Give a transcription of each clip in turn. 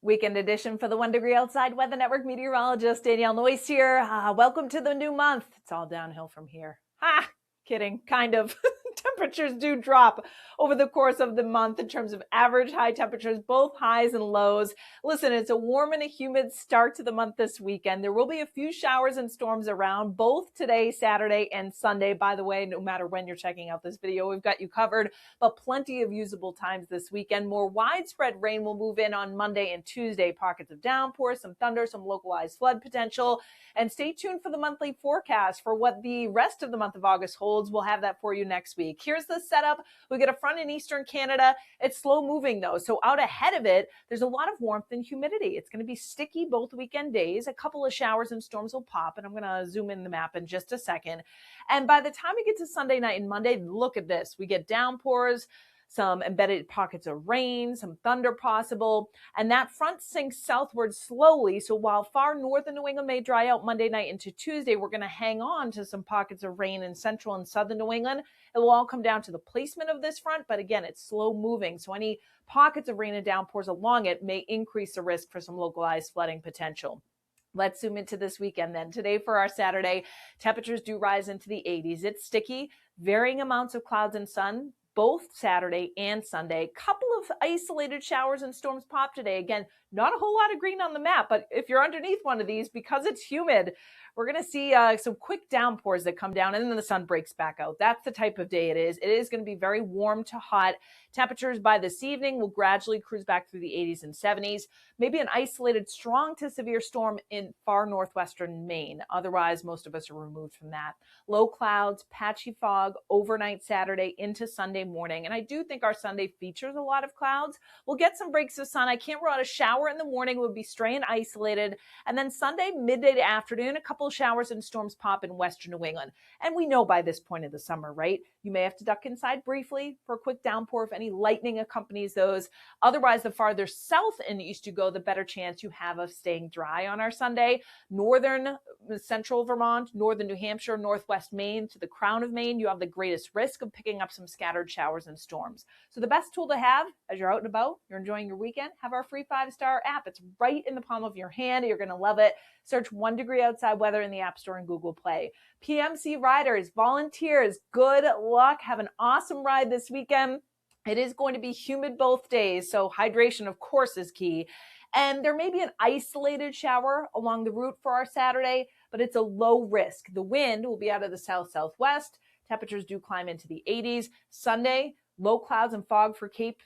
Weekend edition for the 1 Degree Outside Weather Network meteorologist Danielle Noyes here. Welcome to the new month. It's all downhill from here. Kidding, kind of. Temperatures do drop over the course of the month in terms of average high temperatures, both highs and lows. Listen, it's a warm and a humid start to the month this weekend. There will be a few showers and storms around both today, Saturday, and Sunday. By the way, no matter when you're checking out this video, we've got you covered, but plenty of usable times this weekend. More widespread rain will move in on Monday and Tuesday. Pockets of downpours, some thunder, some localized flood potential. And stay tuned for the monthly forecast for what the rest of the month of August holds. We'll have that for you next week. Here's the setup. We get a front in eastern Canada. It's slow moving though. So out ahead of it, there's a lot of warmth and humidity. It's going to be sticky both weekend days. A couple of showers and storms will pop, and I'm going to zoom in the map in just a second. And by the time we get to Sunday night and Monday, look at this. We get downpours, some embedded pockets of rain, some thunder possible, and that front sinks southward slowly. So while far north of New England may dry out Monday night into Tuesday, we're going to hang on to some pockets of rain in central and southern New England. It will all come down to the placement of this front, but again, it's slow moving. So any pockets of rain and downpours along it may increase the risk for some localized flooding potential. Let's zoom into this weekend then. Today for our Saturday, temperatures do rise into the 80s. It's sticky, varying amounts of clouds and sun, both Saturday and Sunday. Couple of isolated showers and storms pop today. Again, not a whole lot of green on the map, but if you're underneath one of these, because it's humid, we're going to see some quick downpours that come down and then the sun breaks back out. That's the type of day it is. It is going to be very warm to hot. Temperatures by this evening will gradually cruise back through the 80s and 70s. Maybe an isolated strong to severe storm in far northwestern Maine. Otherwise, most of us are removed from that. Low clouds, patchy fog overnight Saturday into Sunday morning. And I do think our Sunday features a lot of clouds. We'll get some breaks of sun. I can't rule out a shower in the morning. It would be stray and isolated. And then Sunday, midday to afternoon, a couple of showers and storms pop in western New England. And we know by this point of the summer, right? You may have to duck inside briefly for a quick downpour if any lightning accompanies those. Otherwise, the farther south and east you go, the better chance you have of staying dry on our Sunday. Northern central Vermont, northern New Hampshire, northwest Maine to the crown of Maine, you have the greatest risk of picking up some scattered showers and storms. So the best tool to have as you're out and about, you're enjoying your weekend, have our free 5-star app. It's right in the palm of your hand. You're going to love it. Search 1 Degree Outside Weather in the App Store and Google Play. PMC riders, volunteers, good luck. Have an awesome ride this weekend. It is going to be humid both days, so hydration, of course, is key. And there may be an isolated shower along the route for our Saturday, but it's a low risk. The wind will be out of the south-southwest. Temperatures do climb into the 80s. Sunday, low clouds and fog for Cape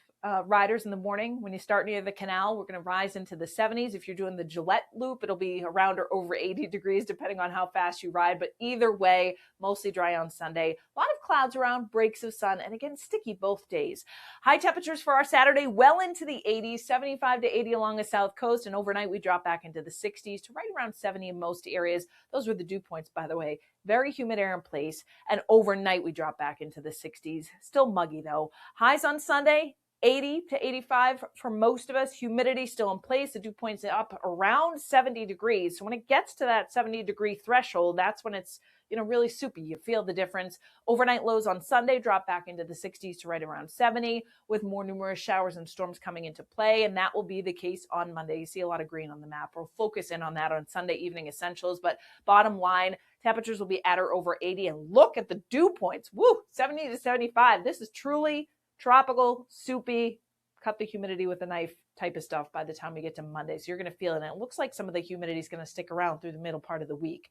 riders in the morning. When you start near the canal, we're going to rise into the 70s. If you're doing the Gillette loop, it'll be around or over 80 degrees, depending on how fast you ride. But either way, mostly dry on Sunday. A lot of clouds around, breaks of sun, and again, sticky both days. High temperatures for our Saturday, well into the 80s, 75 to 80 along the south coast. And overnight, we drop back into the 60s to right around 70 in most areas. Those were the dew points, by the way. Very humid air in place. And overnight, we drop back into the 60s. Still muggy, though. Highs on Sunday, 80 to 85 for most of us. Humidity still in place. The dew points up around 70 degrees. So when it gets to that 70-degree threshold, that's when it's, really soupy. You feel the difference. Overnight lows on Sunday drop back into the 60s to right around 70 with more numerous showers and storms coming into play. And that will be the case on Monday. You see a lot of green on the map. We'll focus in on that on Sunday evening essentials. But bottom line, temperatures will be at or over 80. And look at the dew points. Woo, 70 to 75. This is truly tropical, soupy, cut the humidity with a knife type of stuff by the time we get to Monday. So you're going to feel it. And it looks like some of the humidity is going to stick around through the middle part of the week.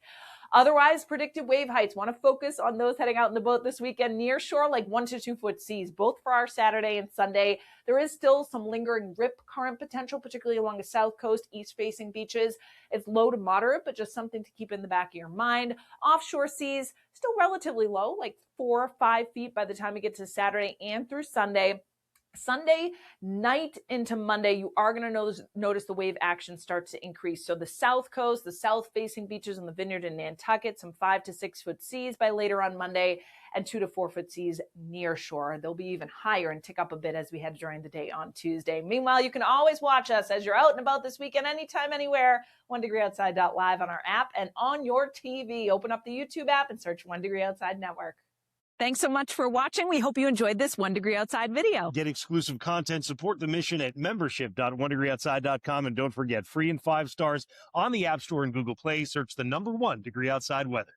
Otherwise, predicted wave heights. Want to focus on those heading out in the boat this weekend near shore, like 1 to 2 foot seas, both for our Saturday and Sunday. There is still some lingering rip current potential, particularly along the south coast, east-facing beaches. It's low to moderate, but just something to keep in the back of your mind. Offshore seas, still relatively low, like 4 or 5 feet by the time we get to Saturday and through Sunday. Sunday night into Monday, you are going to notice the wave action starts to increase. So the south coast, the south-facing beaches on the Vineyard and Nantucket, some 5 to 6 foot seas by later on Monday, and 2 to 4 foot seas near shore. They'll be even higher and tick up a bit as we head during the day on Tuesday. Meanwhile, you can always watch us as you're out and about this weekend, anytime, anywhere, 1degreeoutside.live on our app and on your TV. Open up the YouTube app and search 1 Degree Outside Network. Thanks so much for watching. We hope you enjoyed this 1 Degree Outside video. Get exclusive content, support the mission at membership.onedegreeoutside.com. And don't forget, free and 5 stars on the App Store and Google Play. Search the #1 Degree Outside Weather.